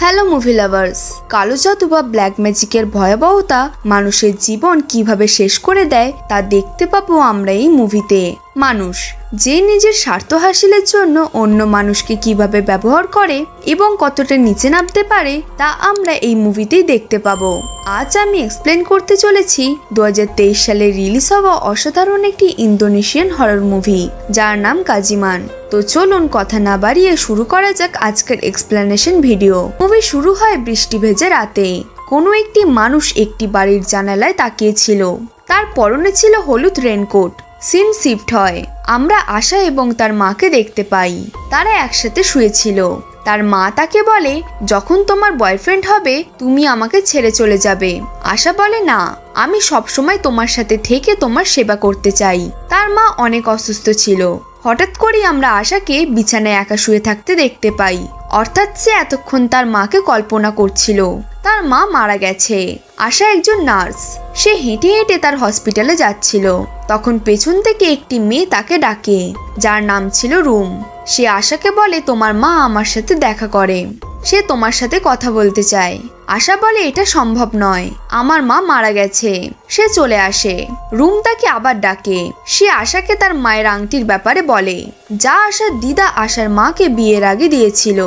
Hello movie lovers, কালো জাদু বা ব্ল্যাক ম্যাজিকের ভয়াবহতা মানুষের জীবন কিভাবে শেষ করে দেয় তা দেখতে পাবো আমরা এই মুভিতে। মানুষ যে নিজের স্বার্থ হাসিলের জন্য অন্য মানুষকে কিভাবে ব্যবহার করে এবং কতটা নিচে নামতে পারে তা আমরা এই মুভিতেই দেখতে পাবো। আজ আমি এক্সপ্লেন করতে চলেছি 2023 সালে রিলিজ হওয়া অসাধারণ একটি ইন্দোনেশিয়ান হরর মুভি যার নাম কাজিমান। তো চলুন কথা না বাড়িয়ে শুরু করা যাক আজকের এক্সপ্লেনেশন ভিডিও। মুভি শুরু হয় বৃষ্টি ভেজা রাতে। কোনো একটি মানুষ একটি বাড়ির জানালায় তাকিয়েছিল। তার পরনে ছিল হলুদ রেনকোট। সিন শিফট হয়। আমরা আশা এবং তার মাকে দেখতে পাই। তারা একসাথে শুয়েছিল। তার মা তাকে বলে, যখন তোমার বয়ফ্রেন্ড হবে তুমি আমাকে ছেড়ে চলে যাবে। আশা বলে, না, আমি সবসময় তোমার সাথে থেকে তোমার সেবা করতে চাই। তার মা অনেক অসুস্থ ছিল। হঠাৎ করে আমরা আশাকে বিছানায় একা শুয়ে থাকতে দেখতে পাই। অর্থাৎ সে এতক্ষণ তার মাকে কল্পনা করছিল। তার মা মারা গেছে। আশা একজন নার্স। সে হেঁটে হেঁটে তার হসপিটালে যাচ্ছিল। তখন পেছন থেকে একটি মেয়ে তাকে ডাকে, যার নাম ছিল রুম। সে আশাকে বলে, তোমার মা আমার সাথে দেখা করে। সে তোমার সাথে কথা বলতে চায়। আশা বলে, এটা সম্ভব নয়, আমার মা মারা গেছে। সে চলে আসে। রুম তাকে আবার ডাকে। সে আশাকে তার মায়ের আংটির ব্যাপারে বলে, যা আশার দিদা আশার মাকে বিয়ের আগে দিয়েছিল।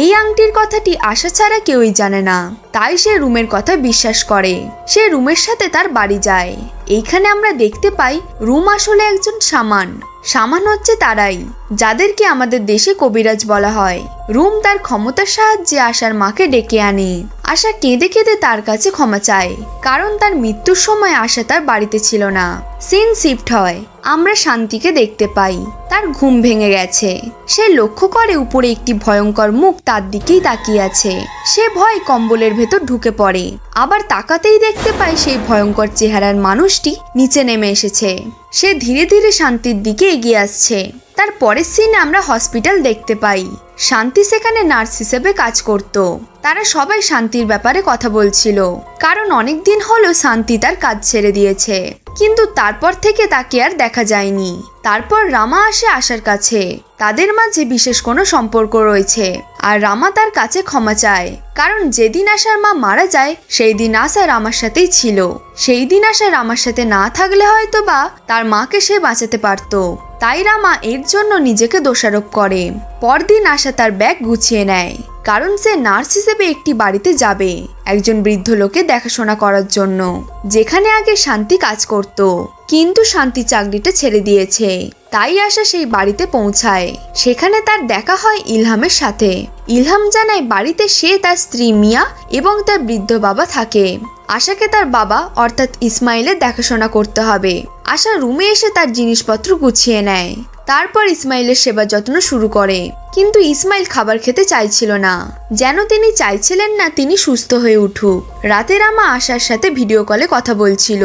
এই আংটির কথাটি আশা ছাড়া কেউই জানে না। তাই সে রুমের কথা বিশ্বাস করে। সে রুমের সাথে তার বাড়ি যায়। এইখানে আমরা দেখতে পাই রুম আসলে একজন শামান। শামান হচ্ছে তারাই যাদেরকে আমাদের দেশে কবিরাজ বলা হয়। রুম তার ক্ষমতার সাহায্যে আশার মাকে ডেকে আনে। আশা কেঁদে কেঁদে তার কাছে ক্ষমা চায়, কারণ তার মৃত্যুর সময় আশা তার বাড়িতে ছিল না। সিন শিফট হয়। আমরা শান্তিকে দেখতে পাই। তার ঘুম ভেঙে গেছে। সে লক্ষ্য করে উপরে একটি ভয়ঙ্কর মুখ তার দিকেই তাকিয়ে আছে। সে ভয় কম্বলের ভেতর ঢুকে পড়ে। আবার তাকাতেই দেখতে পায় সেই ভয়ঙ্কর চেহারার মানুষটি নিচে নেমে এসেছে। সে ধীরে ধীরে শান্তির দিকে এগিয়ে আসছে। তার পরের সিনে আমরা হসপিটাল দেখতে পাই। শান্তি সেখানে নার্স হিসেবে কাজ করত। তারা সবাই শান্তির ব্যাপারে কথা বলছিল, কারণ অনেকদিন হলো শান্তি তার কাজ ছেড়ে দিয়েছে। কিন্তু তারপর থেকে তাকে আর দেখা যায়নি। তারপর রামা আসে আশার কাছে। তাদের মাঝে বিশেষ কোনো সম্পর্ক রয়েছে। আর রামা তার কাছে ক্ষমা চায়, কারণ যেদিন আশার মা মারা যায় সেই দিন আশা রামার সাথেই ছিল। সেই দিন আশা রামার সাথে না থাকলে হয়তো বা তার মাকে সে বাঁচাতে পারত। তাই রামা এর জন্য নিজেকে দোষারোপ করে। পরদিন আশা তার ব্যাগ গুছিয়ে নেয়, কারণ সে নার্স হিসেবে একটি বাড়িতে যাবে একজন বৃদ্ধ লোকে দেখাশোনা করার জন্য, যেখানে আগে শান্তি কাজ করত। কিন্তু শান্তি চাকরিটা ছেড়ে দিয়েছে। তাই আশা সেই বাড়িতে পৌঁছায়। সেখানে তার দেখা হয় ইলহামের সাথে। ইলহাম জানায় বাড়িতে সে, তার স্ত্রী মিয়া এবং তার বৃদ্ধ বাবা থাকে। আশাকে তার বাবা অর্থাৎ ইসমাইলের দেখাশোনা করতে হবে। আশা রুমে এসে তার জিনিসপত্র গুছিয়ে নেয়। তারপর ইসমাইলের সেবা যত্ন শুরু করে। কিন্তু ইসমাইল খাবার খেতে চাইছিল না, যেন তিনি চাইছিলেন না তিনি সুস্থ হয়ে উঠুক। রাতে রামা আশার সাথে ভিডিও কলে কথা বলছিল।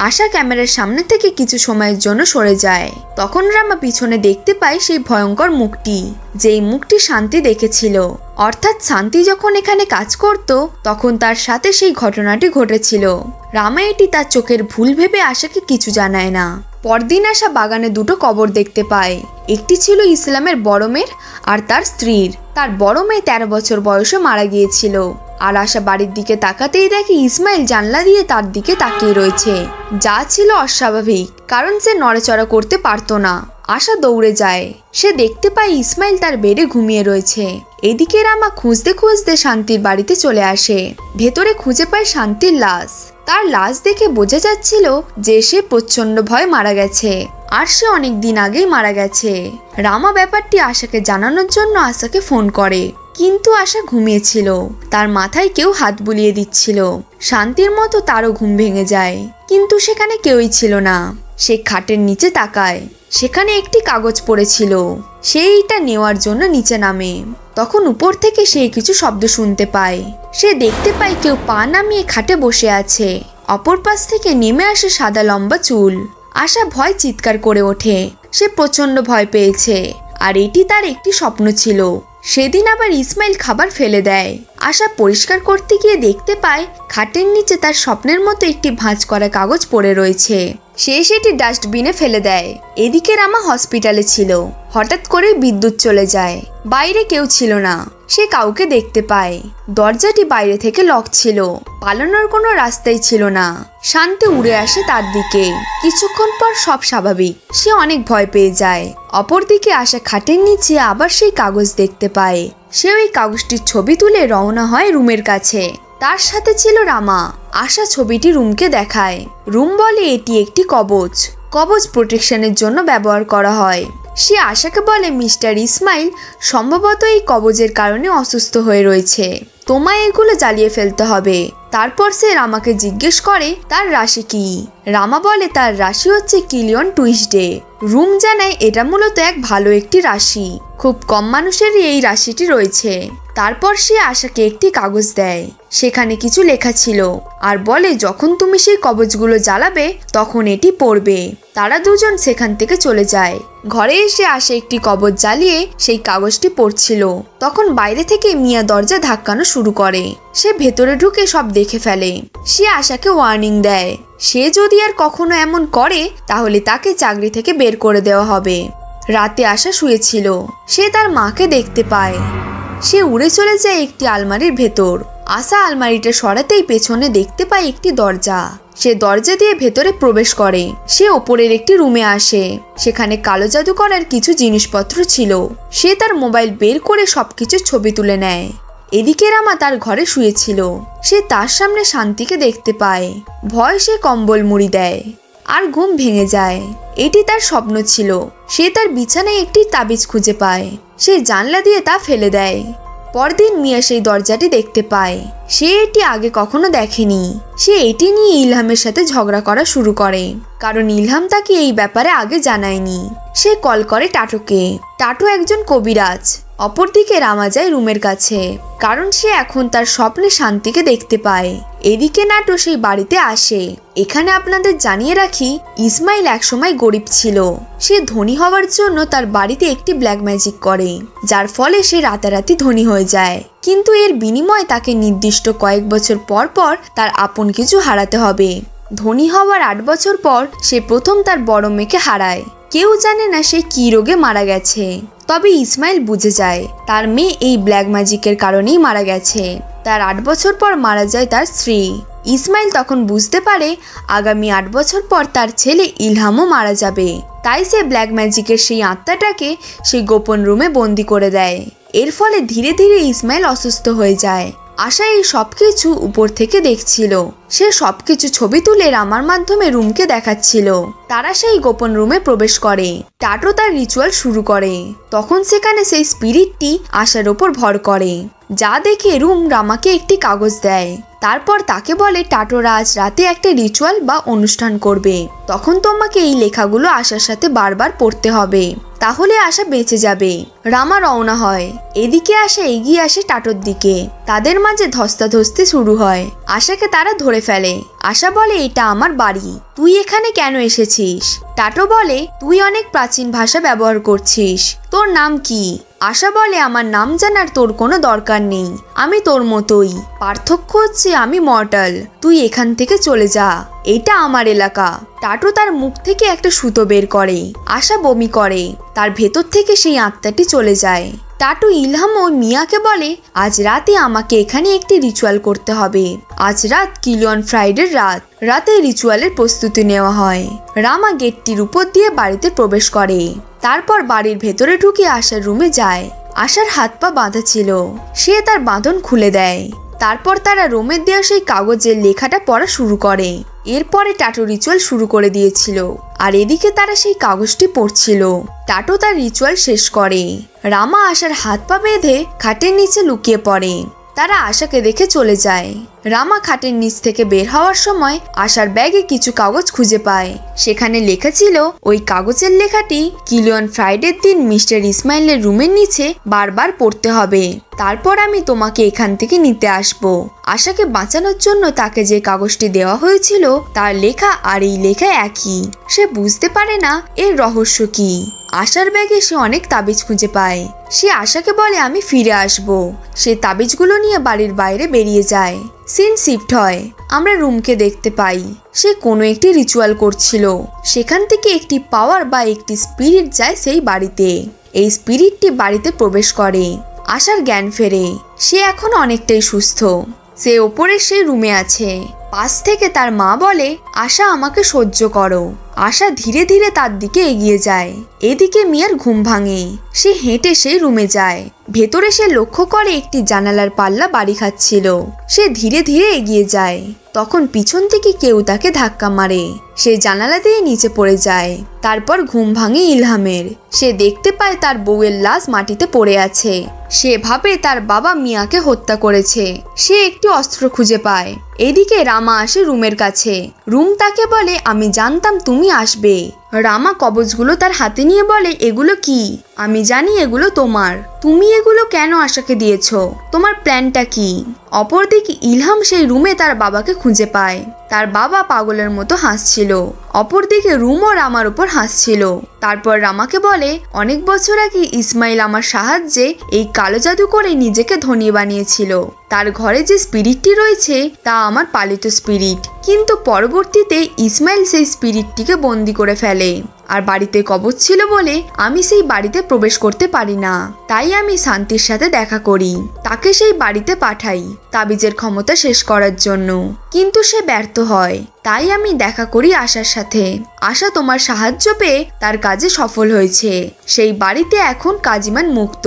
আশা ক্যামেরার সামনে থেকে কিছু সময়ের জন্য সরে যায়। তখন রামা পিছনে দেখতে পায় সেই ভয়ঙ্কর মুখটি, যেই মুখটি শান্তি দেখেছিল। অর্থাৎ শান্তি যখন এখানে কাজ করত তখন তার সাথে সেই ঘটনাটি ঘটেছিল। রামা এটি তার চোখের ভুল ভেবে আশাকে কিছু জানায় না। পরদিন আশা বাগানে দুটো কবর দেখতে পায়। একটি ছিল ইসলামের বড় মেয়ের আর তার স্ত্রীর। তার বড় মেয়ে 13 বছর বয়সে মারা গিয়েছিল। আর আশা বাড়ির দিকে তাকাতেই দেখে ইসমাইল জানলা দিয়ে তার দিকে তাকিয়ে রয়েছে, যা ছিল অস্বাভাবিক, কারণ সে নড়াচড়া করতে পারতো না। আশা দৌড়ে যায়। সে দেখতে পায় ইসমাইল তার বেডে ঘুমিয়ে রয়েছে। এদিকে রামা খুঁজতে খুঁজতে শান্তির বাড়িতে চলে আসে। ভেতরে খুঁজে পায় শান্তির লাশ। তার লাশ দেখে বোঝা যাচ্ছিল যে সে প্রচন্ড ভয়ে মারা গেছে, আর সে অনেক দিন আগেই মারা গেছে। রামা ব্যাপারটি আশাকে জানানোর জন্য আশাকে ফোন করে, কিন্তু আশা ঘুমিয়েছিল। তার মাথায় কেউ হাত বুলিয়ে দিচ্ছিল। শান্তির মতো তারও ঘুম ভেঙে যায়, কিন্তু সেখানে কেউই ছিল না। সে খাটের নিচে তাকায়। সেখানে একটি কাগজ পড়েছিল। সে এইটা নেওয়ার জন্য নিচে নামে। তখন উপর থেকে সে কিছু শব্দ শুনতে পায়। সে দেখতে পায় কেউ পা নামিয়ে খাটে বসে আছে। অপর পাশ থেকে নেমে আসে সাদা লম্বা চুল। আশা ভয় চিৎকার করে ওঠে। সে প্রচন্ড ভয় পেয়েছে, আর এটি তার একটি স্বপ্ন ছিল। সেদিন আবার ইসমাইল খাবার ফেলে দেয়। আশা পরিষ্কার করতে গিয়ে দেখতে পায় খাটের নিচে তার স্বপ্নের মতো একটি ভাঁজ করা কাগজ পড়ে রয়েছে। সে সেটি ডাস্টবিনে ফেলে দেয়। এদিকে রামা হসপিটালে ছিল। হঠাৎ করে বিদ্যুৎ চলে যায়। বাইরে কেউ ছিল না। সে কাউকে দেখতে পায়। দরজাটি বাইরে থেকে লক ছিল। পালানোর কোনো রাস্তাই ছিল না। শান্তি উড়ে আসে তার দিকে। কিছুক্ষণ পর সব স্বাভাবিক। সে অনেক ভয় পেয়ে যায়। অপরদিকে আশা খাটের নিচে আবার সেই কাগজ দেখতে পায়। সে ওই কাগজটির ছবি তুলে রওনা হয় রুমের কাছে। তার সাথে ছিল রামা। আশা ছবিটি রুমকে দেখায়। রুম বলে এটি একটি কবচ। কবচ প্রোটেকশনের জন্য ব্যবহার করা হয়। সে আশাকে বলে মিস্টার ইসমাইল সম্ভবত এই কবজের কারণে অসুস্থ হয়ে রয়েছে। তোমায় এগুলো জ্বালিয়ে ফেলতে হবে। তারপর সে রামাকে জিজ্ঞেস করে তার রাশি কি। রামা বলে তার রাশি হচ্ছে কিলিয়ন টুইসডে। রুম জানায় এটা মূলত এক ভালো একটি রাশি। খুব কম মানুষেরই এই রাশিটি রয়েছে। তারপর সে আশাকে একটি কাগজ দেয়। সেখানে কিছু লেখা ছিল আর বলে যখন তুমি সেই কবচগুলো জ্বালাবে তখন এটি পড়বে। তারা দুজন সেখান থেকে চলে যায়। ঘরে এসে আশা একটি কবচ জ্বালিয়ে সেই কাগজটি পড়ছিল। তখন বাইরে থেকে মিয়া দরজা ধাক্কানো শুরু করে। সে ভেতরে ঢুকে সব দেখে ফেলে। সে আশাকে ওয়ার্নিং দেয় সে যদি আর কখনো এমন করে তাহলে তাকে চাকরি থেকে বের করে দেওয়া হবে। রাতে আশা শুয়েছিল। সে তার মাকে দেখতে পায়। সে উড়ে চলে যায় একটি আলমারির ভেতর। আশা আলমারিটা সরাতেই পেছনে দেখতে পায় একটি দরজা। সে দরজা দিয়ে ভেতরে প্রবেশ করে। সে ওপরের একটি রুমে আসে। সেখানে কালো জাদু করার কিছু জিনিসপত্র ছিল। সে তার মোবাইল বের করে সবকিছু ছবি তুলে নেয়। এদিকে রামা তার ঘরে শুয়েছিল। সে তার সামনে শান্তিকে দেখতে পায়। ভয় সে কম্বল মুড়ি দেয় আর ঘুম ভেঙে যায়। এটি তার স্বপ্ন ছিল। সে তার বিছানায় একটি তাবিজ খুঁজে পায়। সে জানলা দিয়ে তা ফেলে দেয়। পরদিন মিয়া সেই দরজাটি দেখতে পায়। সে এটি আগে কখনো দেখেনি। সে এটি নিয়ে ইলহামের সাথে ঝগড়া করা শুরু করে, কারণ ইলহাম তাকে এই ব্যাপারে আগে জানায়নি। সে কল করে টাটোকে। টাটো একজন কবিরাজ। অপরদিকে রামা যায় রুমের কাছে, কারণ সে এখন তার স্বপ্নে শান্তিকে দেখতে পায়। এদিকে নাটো সেই বাড়িতে আসে। এখানে আপনাদের জানিয়ে রাখি, ইসমাইল একসময় গরিব ছিল। সে ধনী হওয়ার জন্য তার বাড়িতে একটি ব্ল্যাক ম্যাজিক করে, যার ফলে সে রাতারাতি ধনী হয়ে যায়। কিন্তু এর বিনিময়ে তাকে নির্দিষ্ট কয়েক বছর পর পর তার আপন কিছু হারাতে হবে। ধনী হওয়ার 8 বছর পর সে প্রথম তার বড় মেয়েকে হারায়। কেউ জানে না সে কি রোগে মারা গেছে। তবে ইসমাইল বুঝে যায় তার মেয়ে এই ব্ল্যাক ম্যাজিকের কারণেই মারা গেছে। তার 8 বছর পর মারা যায় তার স্ত্রী। ইসমাইল তখন বুঝতে পারে আগামী 8 বছর পর তার ছেলে ইলহামও মারা যাবে। তাই সে ব্ল্যাক ম্যাজিকের সেই আত্মাটাকে সেই গোপন রুমে বন্দি করে দেয়। এর ফলে ধীরে ধীরে ইসমাইল অসুস্থ হয়ে যায়। আশা এই সবকিছু উপর থেকে দেখছিল। সে সবকিছু ছবি তুলে রামার মাধ্যমে রুমকে দেখাচ্ছিল। তারা সেই গোপন রুমে প্রবেশ করে। টাটো তার রিচুয়াল শুরু করে। তখন সেখানে সেই স্পিরিটটি আশার ওপর ভর করে, যা দেখে রুম রামাকে একটি কাগজ দেয়। তারপর তাকে বলে টাটোরা আজ রাতে একটা রিচুয়াল বা অনুষ্ঠান করবে। তখন তোমাকে এই লেখাগুলো আশার সাথে বারবার পড়তে হবে, তাহলে আশা বেঁচে যাবে। রামা রওনা হয়। এদিকে আশা এগিয়ে আসে টাটোর দিকে। তাদের মাঝে ধস্তাধস্তি শুরু হয়। আশাকে তারা ধরে ফেলে। আশা বলে এটা আমার বাড়ি, তুই এখানে কেন এসেছিস? টাটো বলে তুই অনেক প্রাচীন ভাষা ব্যবহার করছিস, তোর নাম কি? আশা বলে আমার নাম জানার তোর কোনো দরকার নেই, আমি তোর মতোই। পার্থক্য হচ্ছে আমি মর্টাল, তুই এখান থেকে চলে যা, এটা আমার এলাকা। টাটো তার মুখ থেকে একটা সুতো বের করে। আশা বমি করে। তার ভেতর থেকে সেই আত্মাটি চলে যায়। টাটু ইলহাম ও মিয়াকে বলে আজ রাতে আমাকে এখানে একটি রিচুয়াল করতে হবে। আজ রাত কিলিয়ন ফ্রাইডের রাত। রাতে রিচুয়ালের প্রস্তুতি নেওয়া হয়। রামা গেটটির উপর দিয়ে বাড়িতে প্রবেশ করে। তারপর বাড়ির ভেতরে ঢুকে আশার রুমে যায়। আশার হাত পা বাঁধা ছিল। সে তার বাঁধন খুলে দেয়। তারপর তারা রোমের দেওয়া সেই কাগজের লেখাটা পড়া শুরু করে। এরপরে টাটো রিচুয়াল শুরু করে দিয়েছিল, আর এদিকে তারা সেই কাগজটি পড়ছিল। টাটো তার রিচুয়াল শেষ করে। রামা আশার হাত পা বেঁধে খাটের নিচে লুকিয়ে পড়ে। তারা আশাকে দেখে চলে যায়। রামা খাটের নিচ থেকে বের হওয়ার সময় আশার ব্যাগে কিছু কাগজ খুঁজে পায়। সেখানে লেখা ছিল ওই কাগজের লেখাটি কিলিয়ন ফ্রাইডের দিন মিস্টার ইসমাইলের রুমের নিচে বারবার পড়তে হবে, তারপর আমি তোমাকে এখান থেকে নিতে আসব। আশাকে বাঁচানোর জন্য তাকে যে কাগজটি দেওয়া হয়েছিল তার লেখা আর এই লেখা একই। সে বুঝতে পারে না এর রহস্য কি। আশার ব্যাগে সে অনেক তাবিজ খুঁজে পায়। সে আশাকে বলে আমি ফিরে আসব। সে তাবিজগুলো নিয়ে বাড়ির বাইরে বেরিয়ে যায়। সিন শিফট হয়। আমরা রুমকে দেখতে পাই সে কোনো একটি রিচুয়াল করছিল। সেখান থেকে একটি পাওয়ার বা একটি স্পিরিট যায় সেই বাড়িতে। এই স্পিরিটটি বাড়িতে প্রবেশ করে। আশার জ্ঞান ফেরে। সে এখন অনেকটাই সুস্থ। সে ওপরে সেই রুমে আছে। পাশ থেকে তার মা বলে, আশা আমাকে সহ্য করো। আশা ধীরে ধীরে তার দিকে এগিয়ে যায়। এদিকে মিয়ার ঘুম ভাঙে। সে হেঁটে সেই রুমে যায়। ভেতরে সে লক্ষ্য করে একটি জানালার পাল্লা বাড়ি খাচ্ছিল। সে ধীরে ধীরে এগিয়ে যায়। তখন পিছন থেকে কেউ তাকে ধাক্কা মারে। সে জানালা দিয়ে নিচে পড়ে যায়। তারপর ঘুম ভাঙে ইলহামের। সে দেখতে পায় তার বউয়ের লাশ মাটিতে পড়ে আছে। সে ভাবে তার বাবা মিয়াকে হত্যা করেছে। সে একটি অস্ত্র খুঁজে পায়। এদিকে রামা আসে রুমের কাছে। রুম তাকে বলে, আমি জানতাম তুমি আসবে। রামা কবজগুলো তার হাতে নিয়ে বলে, এগুলো কি? আমি জানি এগুলো তোমার। তুমি এগুলো কেন আশাকে দিয়েছো? তোমার প্ল্যানটা কি? অপরদিকে ইলহাম সেই রুমে তার বাবাকে খুঁজে পায়। তার বাবা পাগলের মতো হাসছিল। অপরদিকে রুমও রামার উপর হাসছিল। তারপর রামাকে বলে, অনেক বছর আগে ইসমাইল আমার সাহায্যে এই কালো জাদু করে নিজেকে ধনী বানিয়েছিল। তার ঘরে যে স্পিরিটটি রয়েছে তা আমার পালিত স্পিরিট। কিন্তু পরবর্তীতে ইসমাইল সেই স্পিরিটটিকে বন্দি করে ফেলে। আর বাড়িতে কবজ ছিল বলে আমি সেই বাড়িতে প্রবেশ করতে পারি না। তাই আমি শান্তির সাথে দেখা করি। তাকে সেই বাড়িতে পাঠাই তাবিজের ক্ষমতা শেষ করার জন্য। কিন্তু সে ব্যর্থ হয়। তাই আমি দেখা করি আশার সাথে। আশা তোমার সাহায্য পেয়ে তার কাজে সফল হয়েছে। সেই বাড়িতে এখন কাজিমান মুক্ত।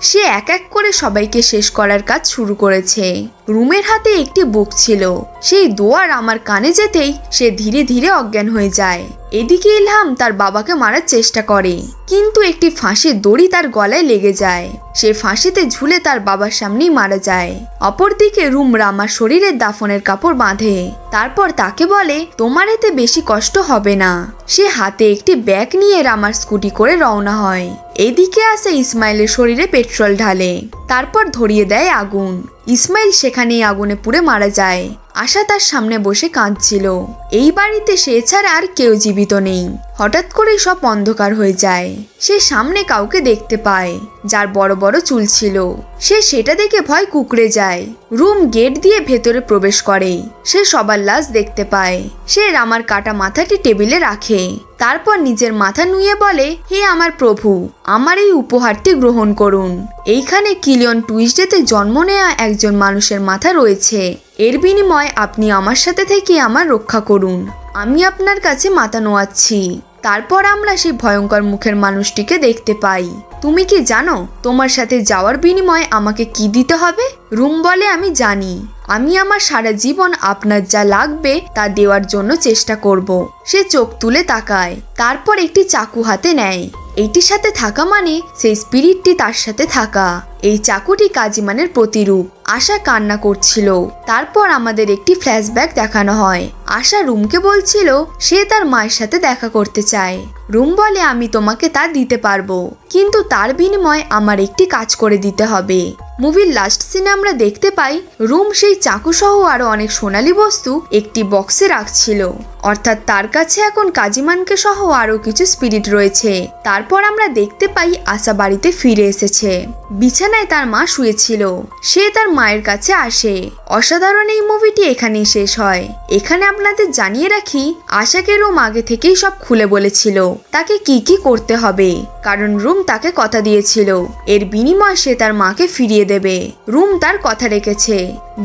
সে এক এক করে সবাইকে শেষ করার কাজ শুরু করেছে। রুমের হাতে একটি বুক ছিল। সেই দোয়ার আমার কানে যেতেই সে ধীরে ধীরে অজ্ঞান হয়ে যায়। এদিকে ইলহাম তার বাবাকে মারার চেষ্টা করে, কিন্তু একটি ফাঁসির দড়ি তার গলায় লেগে যায়। সে ফাঁসিতে ঝুলে তার বাবার সামনেই মারা যায়। অপরদিকে রুম রামার শরীরে দাফনের কাপড় বাঁধে। তারপর তাকে বলে, তোমার এতে বেশি কষ্ট হবে না। সে হাতে একটি ব্যাগ নিয়ে রামার স্কুটি করে রওনা হয়। এদিকে আসে ইসমাইলের শরীরে পেট্রোল ঢালে। তারপর ধরিয়ে দেয় আগুন। ইসমাইল সেখানেই আগুনে পুড়ে মারা যায়। আশা তার সামনে বসে কাঁদছিল। এই বাড়িতে সে ছাড়া আর কেউ জীবিত নেই। হঠাৎ করে সব অন্ধকার হয়ে যায়। সে সামনে কাউকে দেখতে পায় যার বড় বড় চুল ছিল। সে সেটা দেখে ভয় কুঁকড়ে যায়। রুম গেট দিয়ে ভেতরে প্রবেশ করে। সে সবার লাশ দেখতে পায়। সে রামার কাটা মাথাটি টেবিলে রাখে। তারপর নিজের মাথা নুয়ে বলে, হে আমার প্রভু, আমার এই উপহারটি গ্রহণ করুন। এইখানে কিলিয়ন টুইসডেতে জন্ম নেওয়া একজন মানুষের মাথা রয়েছে। এর বিনিময়ে আপনি আমার সাথে থেকে আমার রক্ষা করুন। আমি আপনার কাছে মাথা নোয়াচ্ছি। তারপর আমরা সেই ভয়ঙ্কর মুখের মানুষটিকে দেখতে পাই। তুমি কি জানো তোমার সাথে যাওয়ার বিনিময়ে আমাকে কি দিতে হবে? রুম বলে, আমি জানি। আমি আমার সারা জীবন আপনার যা লাগবে তা দেওয়ার জন্য চেষ্টা করব। সে চোখ তুলে তাকায়। তারপর একটি চাকু হাতে নেয়। এইটির সাথে থাকা মানে সেই স্পিরিটটি তার সাথে থাকা। এই চাকুটি কাজিমানের প্রতিরূপ। আশা কান্না করছিল। তারপর আমাদের একটি ফ্ল্যাশব্যাক দেখানো হয়। আশা রুমকে বলছিল সে তার মায়ের সাথে দেখা করতে চায়। রুম বলে, আমি তোমাকে তা দিতে পারবো, কিন্তু তার বিনিময়ে আমার একটি কাজ করে দিতে হবে। মুভির লাস্ট সিনে আমরা দেখতে পাই রুম সেই চাকু সহ আরো অনেক সোনালী বস্তু একটি বক্সে রাখছিল। অর্থাৎ তার কাছে এখন কাজিমানকে সহ আরো কিছু স্পিরিট রয়েছে। তারপর আমরা দেখতে পাই আশা বাড়িতে ফিরে এসেছে। বিছানায় তার মা শুয়েছিল। সে তার মায়ের কাছে আসে। অসাধারণ এই মুভিটি এখানেই শেষ হয়। এখানে আপনাদের জানিয়ে রাখি, আশাকে রুম আগে থেকেই সব খুলে বলেছিল তাকে কি কি করতে হবে, কারণ রুম তাকে কথা দিয়েছিল এর বিনিময়ে সে তার মাকে ফিরিয়ে দেবে। রুম তার কথা রেখেছে,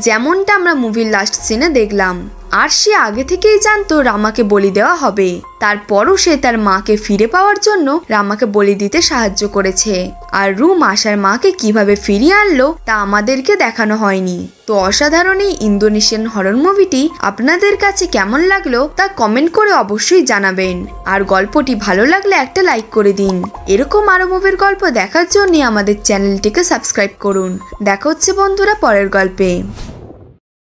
যেমনটা আমরা মুভির লাস্ট সিনে দেখলাম। আর সে আগে থেকেই জানতো রামাকে বলি দেওয়া হবে। তারপরও সে তার মাকে ফিরে পাওয়ার জন্য রামাকে বলি দিতে সাহায্য করেছে। আর রুম আশার মাকে কিভাবে ফিরিয়ে আনলো তা আমাদেরকে দেখানো হয়নি। তো অসাধারণ এই ইন্দোনেশিয়ান হরর মুভিটি আপনাদের কাছে কেমন লাগলো তা কমেন্ট করে অবশ্যই জানাবেন। আর গল্পটি ভালো লাগলে একটা লাইক করে দিন। এরকম আরো মুভির গল্প দেখার জন্য আমাদের চ্যানেলটিকে সাবস্ক্রাইব করুন। দেখা হচ্ছে বন্ধুরা পরের গল্পে।